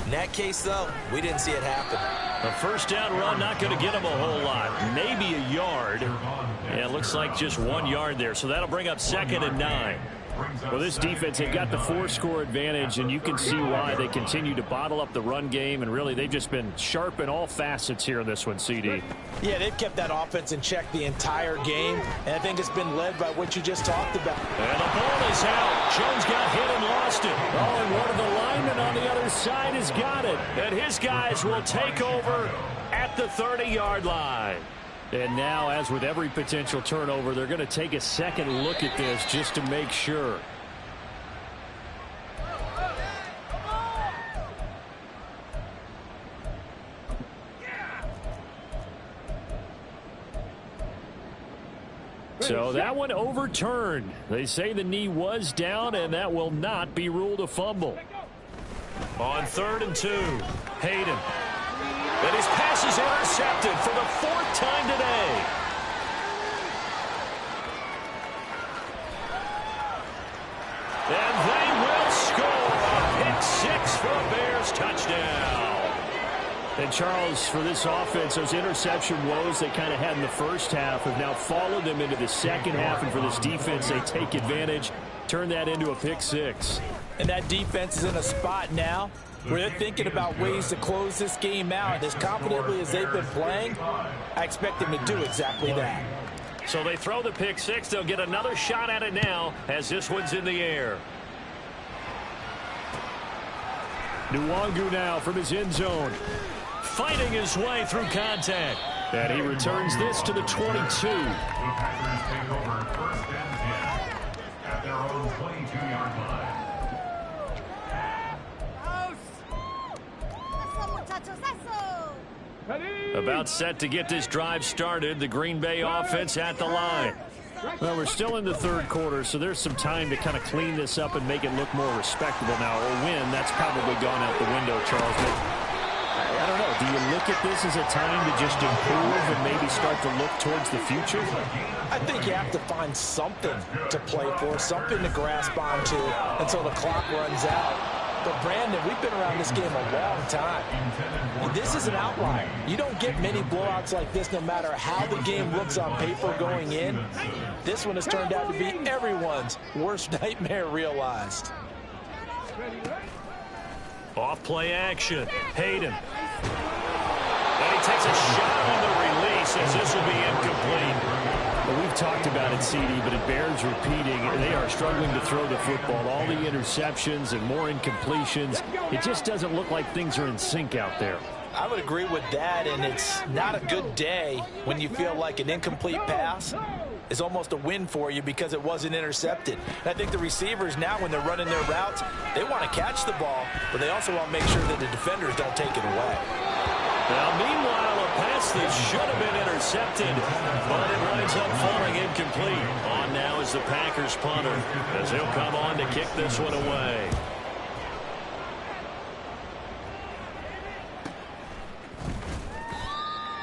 In that case, though, we didn't see it happen. A first down run, not going to get him a whole lot. Maybe a yard. Yeah, it looks like just 1 yard there. So that'll bring up 2nd and 9. Well, this defense, they've got the 4-score advantage, and you can see why they continue to bottle up the run game, and really they've just been sharp in all facets here in this one, CD. Yeah, they've kept that offense in check the entire game, and I think it's been led by what you just talked about. And the ball is out. Jones got hit and lost it. Oh, and one of the linemen on the other side has got it. And his guys will take over at the 30-yard line. And now, as with every potential turnover, they're going to take a second look at this just to make sure. So that one overturned. They say the knee was down, and that will not be ruled a fumble. On 3rd and 2, Hayden. And his pass is intercepted for the 4th time today. And they will score a pick 6 for a Bears touchdown. And Charles, for this offense, those interception woes they kind of had in the first half have now followed them into the second half. And for this defense, they take advantage, turn that into a pick 6. And that defense is in a spot now where they're thinking about ways to close this game out. As confidently as they've been playing, I expect them to do exactly that. So they throw the pick 6. They'll get another shot at it now as this one's in the air. Nwangu now from his end zone. Fighting his way through contact. And he returns this to the 22. The Packers take over 1st and 10 at their own 22-yard line. About set to get this drive started. The Green Bay offense at the line. Well, we're still in the 3rd quarter, so there's some time to kind of clean this up and make it look more respectable now. A win, that's probably gone out the window, Charles. But I don't know. Do you look at this as a time to just improve and maybe start to look towards the future? I think you have to find something to play for, something to grasp onto until the clock runs out. But, Brandon, we've been around this game a long time. And this is an outlier. You don't get many blowouts like this no matter how the game looks on paper going in. This one has turned out to be everyone's worst nightmare realized. Off play action. Hayden. And he takes a shot on the release as this will be incomplete. Well, we've talked about it, CD, but it bears repeating. They are struggling to throw the football. All the interceptions and more incompletions. It just doesn't look like things are in sync out there. I would agree with that, and it's not a good day when you feel like an incomplete pass is almost a win for you because it wasn't intercepted. And I think the receivers now, when they're running their routes, they want to catch the ball, but they also want to make sure that the defenders don't take it away. Now, meanwhile, a pass pass that should have been intercepted, but it winds up falling incomplete. On now is the Packers punter, as he'll come on to kick this one away.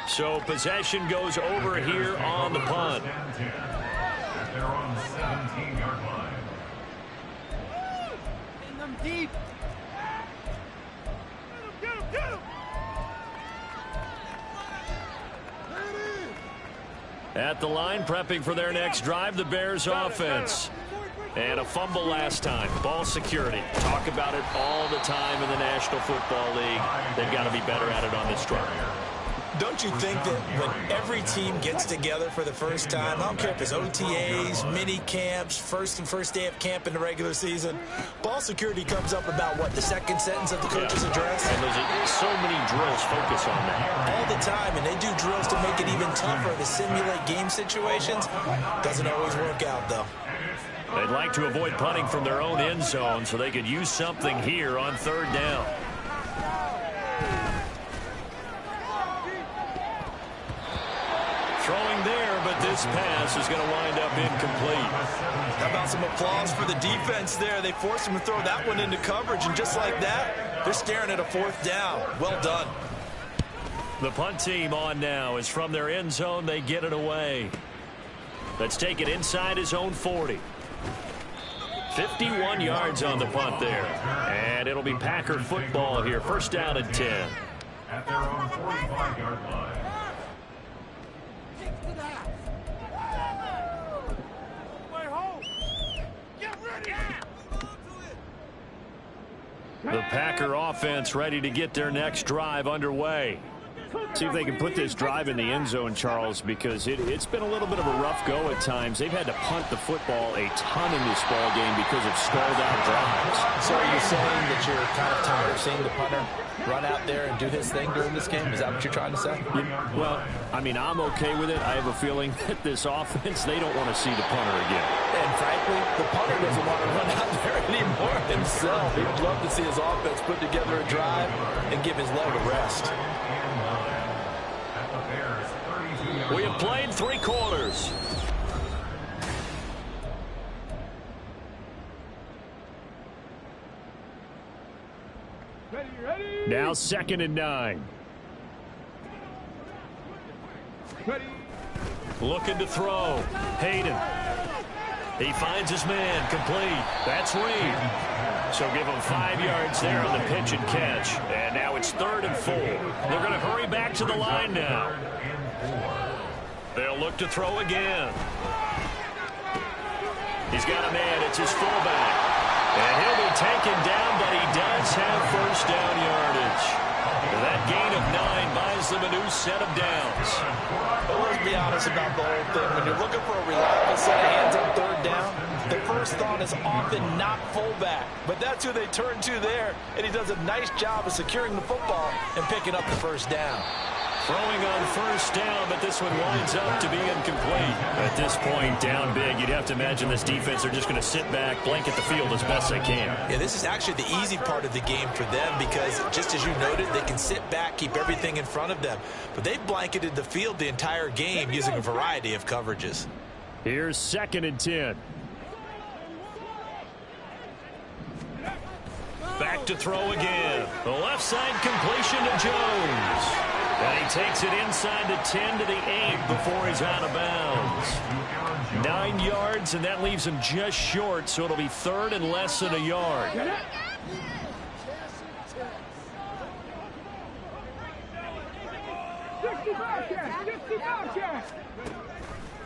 So possession goes over here on the punt. They're on the 17-yard line. In them deep. Get him. At the line, prepping for their next drive, the Bears offense. And a fumble last time. Ball security. Talk about it all the time in the National Football League. They've got to be better at it on this drive. Don't you think that when every team gets together for the first time, I don't care if it's OTAs, mini camps, first day of camp in the regular season, ball security comes up about, what, the second sentence of the coach's address? And there's so many drills focus on that. All the time, and they do drills to make it even tougher to simulate game situations. Doesn't always work out, though. They'd like to avoid punting from their own end zone so they could use something here on third down. Throwing there, but this pass is going to wind up incomplete. How about some applause for the defense there? They forced him to throw that one into coverage, and just like that, they're staring at a fourth down. Well done. The punt team on now is from their end zone. They get it away. Let's take it inside his own 40. 51 yards on the punt there. And it'll be Packer football here. First down and 10. At their own 45-yard line. The Packer offense ready to get their next drive underway. See if they can put this drive in the end zone, Charles, because it's been a little bit of a rough go at times. They've had to punt the football a ton in this ball game because of stalled out drives. So are you saying that you're kind of tired of seeing the punter run out there and do his thing during this game? Is that what you're trying to say? Well, I mean, I'm okay with it. I have a feeling that this offense, they don't want to see the punter again. And frankly, the punter doesn't want to run out there anymore himself. He'd love to see his offense put together a drive and give his leg a rest. We have played 3 quarters. Ready. Now 2nd and 9. Ready. Looking to throw. Hayden. He finds his man. Complete. That's Reed. So give him 5 yards there on the pitch and catch. And now it's 3rd and 4. They're going to hurry back to the line now. They'll look to throw again. He's got a man. It's his fullback. And he'll be taken down, but he does have first down yardage. That gain of 9 buys them a new set of downs. But let's be honest about the whole thing. When you're looking for a reliable set of hands on third down, the first thought is often not fullback. But that's who they turn to there, and he does a nice job of securing the football and picking up the first down. Throwing on first down, but this one winds up to be incomplete. At this point, down big, you'd have to imagine this defense are just going to sit back, blanket the field as best they can. Yeah, this is actually the easy part of the game for them because, just as you noted, they can sit back, keep everything in front of them. But they've blanketed the field the entire game using a variety of coverages. Here's 2nd and 10. Back to throw again. The left side completion to Jones. And he takes it inside the 10 to the 8 before he's out of bounds. 9 yards, and that leaves him just short, so it'll be 3rd and less than a yard.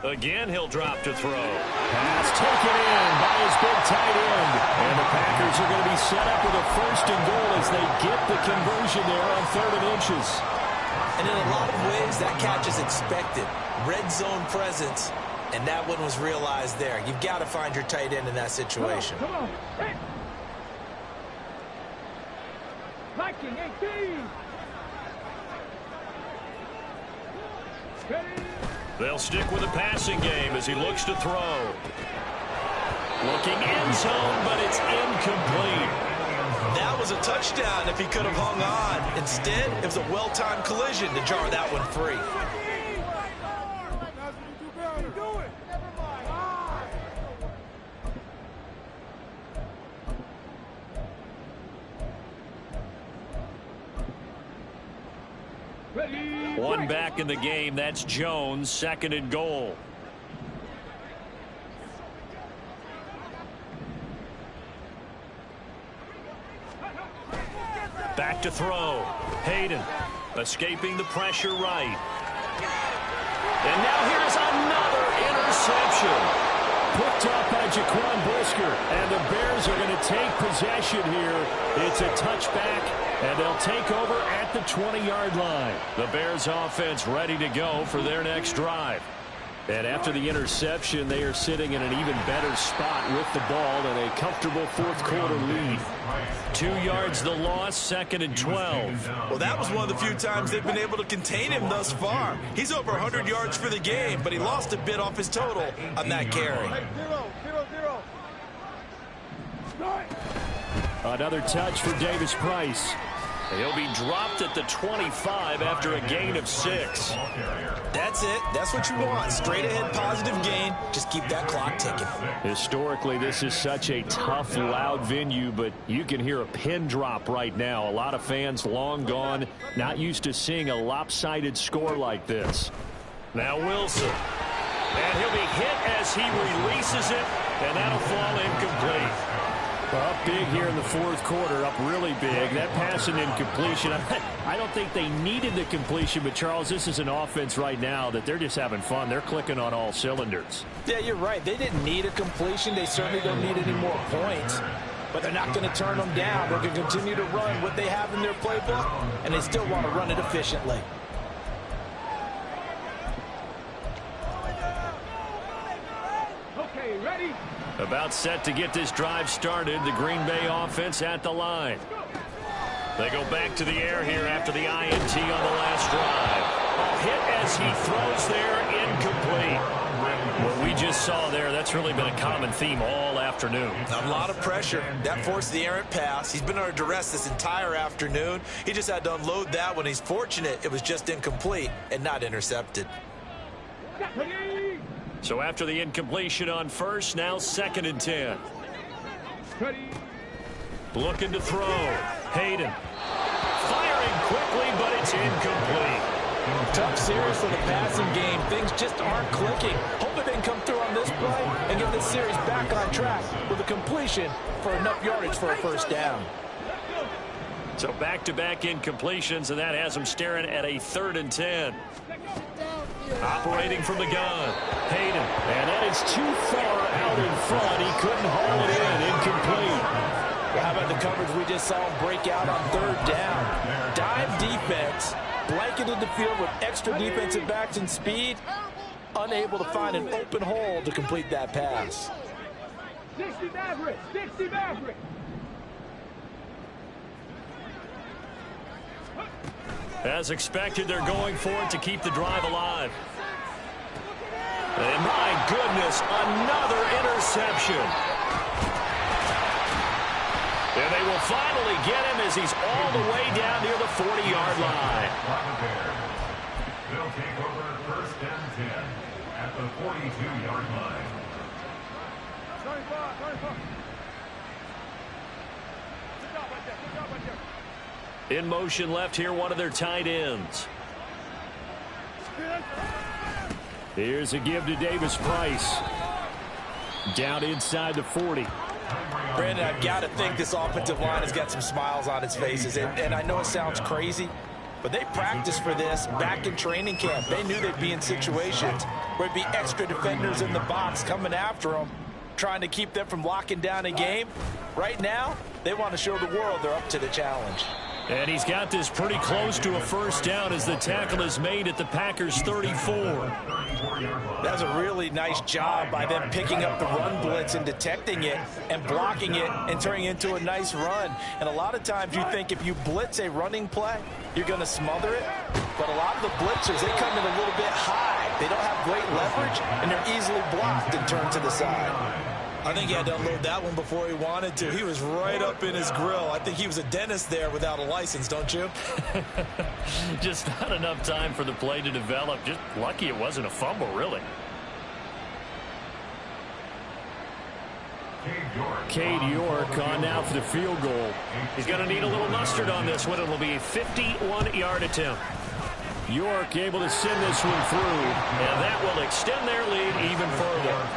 Again, he'll drop to throw. Pass taken in by his big tight end. And the Packers are going to be set up with a 1st and goal as they get the conversion there on 3rd and inches. And in a lot of ways, that catch is expected. Red zone presence, and that one was realized there. You've got to find your tight end in that situation. Come on. Hey. Viking 18. Ready. They'll stick with the passing game as he looks to throw. Looking end zone, but it's incomplete. That was was a touchdown if he could have hung on. Instead, it was a well-timed collision to jar that one free. One back in the game. That's Jones. 2nd and goal. Back to throw. Hayden escaping the pressure right. And now here's another interception. Picked up by Jaquan Brisker. And the Bears are going to take possession here. It's a touchback, and they'll take over at the 20-yard line. The Bears offense ready to go for their next drive. And after the interception, they are sitting in an even better spot with the ball and a comfortable fourth-quarter lead. 2 yards the loss, 2nd and 12. Well, that was one of the few times they've been able to contain him thus far. He's over 100 yards for the game, but he lost a bit off his total on that carry. Another touch for Davis Price. He'll be dropped at the 25 after a gain of 6. That's it. That's what you want. Straight ahead positive gain. Just keep that clock ticking. Historically, this is such a tough, loud venue, but you can hear a pin drop right now. A lot of fans long gone, not used to seeing a lopsided score like this. Now Wilson. And he'll be hit as he releases it, and that'll fall incomplete. Up big here in the fourth quarter, up really big. That pass and incompletion, I don't think they needed the completion, but Charles, this is an offense right now that they're just having fun. They're clicking on all cylinders. Yeah, you're right. They didn't need a completion. They certainly don't need any more points. But they're not going to turn them down. They're going to continue to run what they have in their playbook, and they still want to run it efficiently. Okay, ready? About set to get this drive started. The Green Bay offense at the line. They go back to the air here after the INT on the last drive. A hit as he throws there, incomplete. What we just saw there, that's really been a common theme all afternoon. A lot of pressure. That forced the errant pass. He's been under duress this entire afternoon. He just had to unload that one. He's fortunate it was just incomplete and not intercepted. So after the incompletion on first, now 2nd and 10. Ready? Looking to throw. Hayden. Firing quickly, but it's incomplete. Tough series for the passing game. Things just aren't clicking. Hoping they can come through on this play and get this series back on track with a completion for enough yardage for a first down. So back-to-back incompletions, and that has them staring at a 3rd and 10. Operating from the gun. Hayden. And that is too far out in front. He couldn't haul it in. Incomplete. Well, how about the coverage we just saw him break out on 3rd down? Dime defense, blanketed the field with extra defensive backs and speed, unable to find an open hole to complete that pass. 60 Maverick! 60 Maverick! As expected, they're going for it to keep the drive alive. And my goodness, another interception. And they will finally get him as he's all the way down near the 40-yard line. They'll take over 1st and 10 at the 42-yard line. 35, 35. Good job right there. Good job right there. In motion left here, one of their tight ends. Here's a give to Davis Price. Down inside the 40. Brandon, I've got to think this offensive line has got some smiles on its faces. And I know it sounds crazy, but they practiced for this back in training camp. They knew they'd be in situations where it'd be extra defenders in the box coming after them, trying to keep them from locking down a game. Right now, they want to show the world they're up to the challenge. And he's got this pretty close to a first down as the tackle is made at the Packers' 34. That's a really nice job by them picking up the run blitz and detecting it and blocking it and turning it into a nice run. And a lot of times you think if you blitz a running play, you're going to smother it. But a lot of the blitzers, they come in a little bit high. They don't have great leverage, and they're easily blocked and turned to the side. I think he had to unload that one before he wanted to. He was right up in his grill. I think he was a dentist there without a license, don't you? Just not enough time for the play to develop. Just lucky it wasn't a fumble, really. Cade York on now for the field goal. He's going to need a little mustard on this one. It'll be a 51-yard attempt. York able to send this one through. And that will extend their lead even further.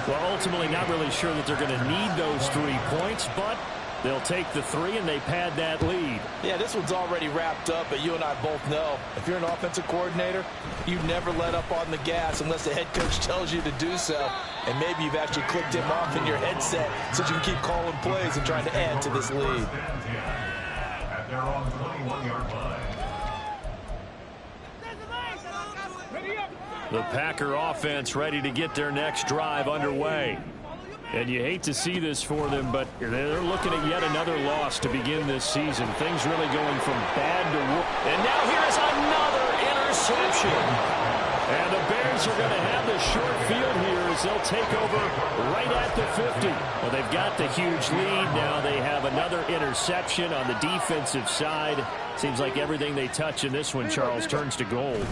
Well, ultimately not really sure that they're going to need those 3 points, but they'll take the 3 and they pad that lead. Yeah, this one's already wrapped up, but you and I both know if you're an offensive coordinator, you never let up on the gas unless the head coach tells you to do so. And maybe you've actually clicked him off in your headset so you can keep calling plays and trying to add to this lead. At their own 21-yard line. The Packer offense ready to get their next drive underway. And you hate to see this for them, but they're looking at yet another loss to begin this season. Things really going from bad to worse. And now here's another interception. And the Bears are going to have the short field here as they'll take over right at the 50. Well, they've got the huge lead. Now they have another interception on the defensive side. Seems like everything they touch in this one, Charles, turns to gold.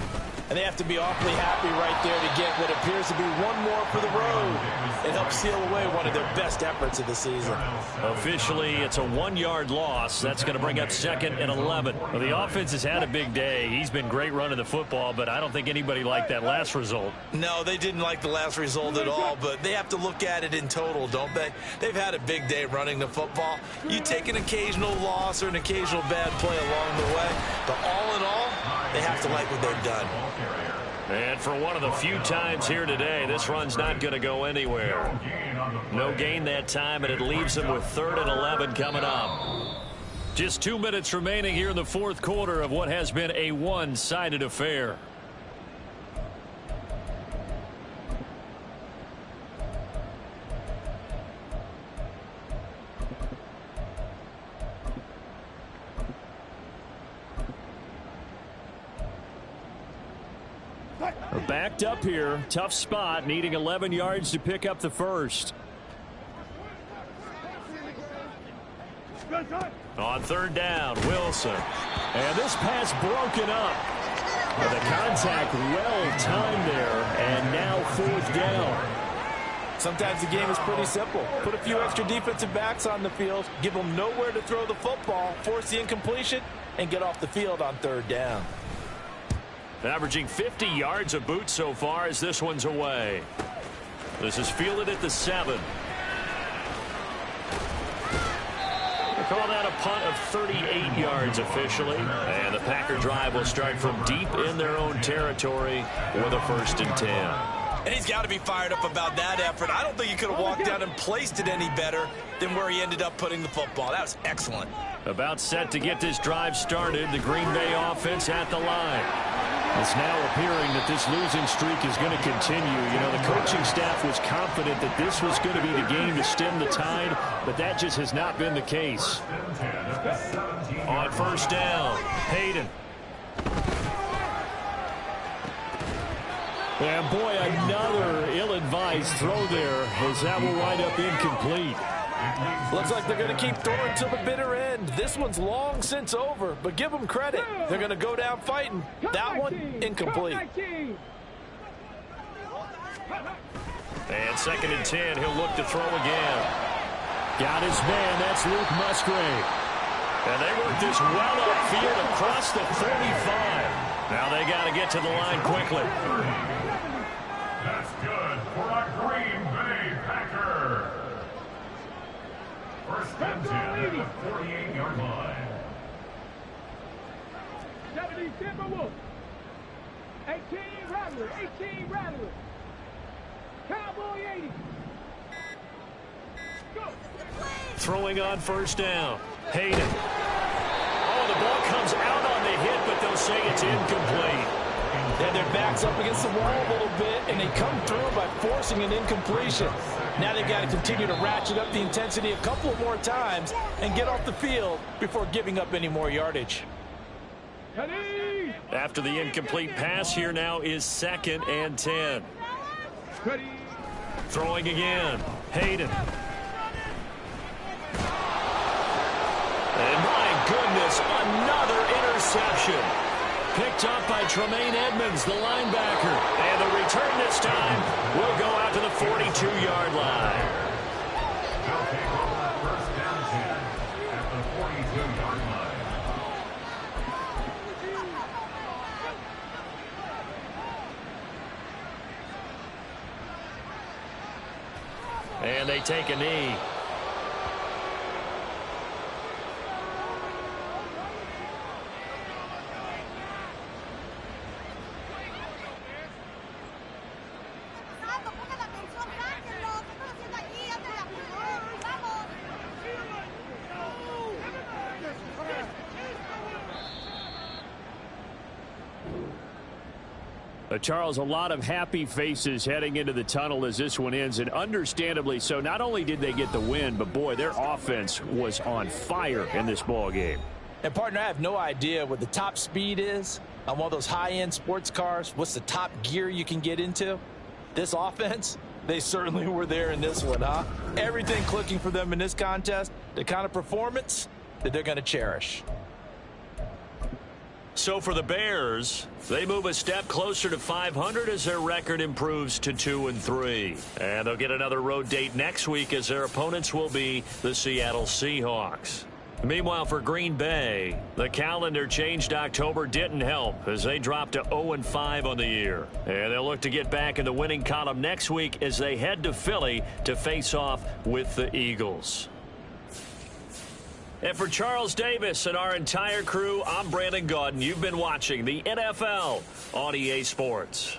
And they have to be awfully happy right there to get what appears to be one more for the road. It helps seal away one of their best efforts of the season. Officially, it's a 1-yard loss. That's going to bring up 2nd and 11. Well, the offense has had a big day. He's been great running the football, but I don't think anybody liked that last result. No, they didn't like the last result at all, but they have to look at it in total, don't they? They've had a big day running the football. You take an occasional loss or an occasional bad play along the way, but all in all, they have to like what they've done. And for one of the few times here today, this run's not going to go anywhere. No gain that time, and it leaves them with 3rd and 11 coming up. Just 2 minutes remaining here in the 4th quarter of what has been a one-sided affair. Backed up here. Tough spot. Needing 11 yards to pick up the first. On 3rd down, Wilson. And this pass broken up. But the contact well timed there. And now 4th down. Sometimes the game is pretty simple. Put a few extra defensive backs on the field, give them nowhere to throw the football, force the incompletion, and get off the field on 3rd down. Averaging 50 yards a boot so far as this one's away. This is fielded at the 7. They call that a punt of 38 yards officially. And the Packer drive will start from deep in their own territory with a 1st and 10. And he's got to be fired up about that effort. I don't think he could have walked down and placed it any better than where he ended up putting the football. That was excellent. About set to get this drive started. The Green Bay offense at the line. It's now appearing that this losing streak is going to continue. You know, the coaching staff was confident that this was going to be the game to stem the tide, but that just has not been the case. On 1st down, Hayden. And boy, another ill-advised throw there as that will wind up incomplete. Looks like they're going to keep throwing to the bitter end. This one's long since over, but give them credit. They're going to go down fighting. That one, incomplete. And 2nd and 10, he'll look to throw again. Got his man, that's Luke Musgrave. And they work this well upfield across the 35. Now they got to get to the line quickly. That's good for a Green Bay Packer. 1st and 10 at the 48-yard line. 70 Timberwolves. 18 Rattlers. 18 Rattlers. Cowboy 80. Go. Throwing on 1st down. Hayden. Oh, the ball comes out on the hit, but they'll say it's incomplete. Yeah, their back's up against the wall a little bit, and they come through by forcing an incompletion. Now they've got to continue to ratchet up the intensity a couple of more times and get off the field before giving up any more yardage. After the incomplete pass, here now is 2nd and 10. Throwing again. Hayden. And my goodness, another interception. Picked up by Tremaine Edmonds, the linebacker. And the return this time will go out to the 42-yard line. They'll take over first down 10 at the 42-yard line. And they take a knee. Charles, a lot of happy faces heading into the tunnel as this one ends, and understandably so. Not only did they get the win, but boy, their offense was on fire in this ball game. And partner, I have no idea what the top speed is on one of those high-end sports cars. What's the top gear you can get into? This offense, they certainly were there in this one, huh? Everything clicking for them in this contest, the kind of performance that they're going to cherish. So for the Bears, they move a step closer to 500 as their record improves to 2-3. And they'll get another road date next week as their opponents will be the Seattle Seahawks. Meanwhile, for Green Bay, the calendar changed October didn't help as they dropped to 0-5 on the year. And they'll look to get back in the winning column next week as they head to Philly to face off with the Eagles. And for Charles Davis and our entire crew, I'm Brandon Gaudin. You've been watching the NFL on EA Sports.